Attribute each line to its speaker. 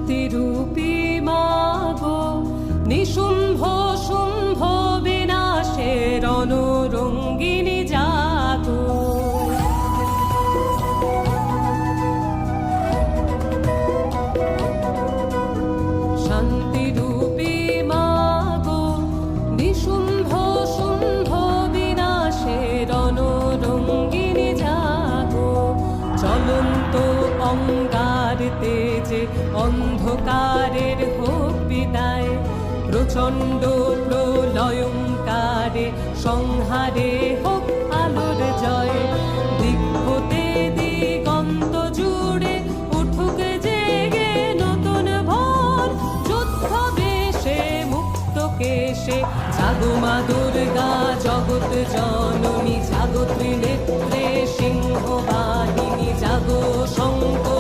Speaker 1: শান্তিরূপী মাগো, নিশুম্ভ শুম্ভ বিনাশের রণরঙ্গিনী জাগো। শান্তিরূপী মাগো, নিশুম্ভ শুম্ভ বিনাশের রণরঙ্গিনী জাগো। জ্বলন্ত অঙ্গার তেজে অন্ধকারের হোক বিদায়, প্রচণ্ড প্রলয়ঙ্কারে সংহারে হোক আলোর জয়। দিক হতে দিগন্ত জুড়ে উঠুক জেগে নতুন ভোর, যুদ্ধ বেশে মুক্ত কেশে জাগো মা দুর্গা জগৎ জননী। জাগো ত্রিনেত্রে সিংহ বাহিনী, জাগো শঙ্কর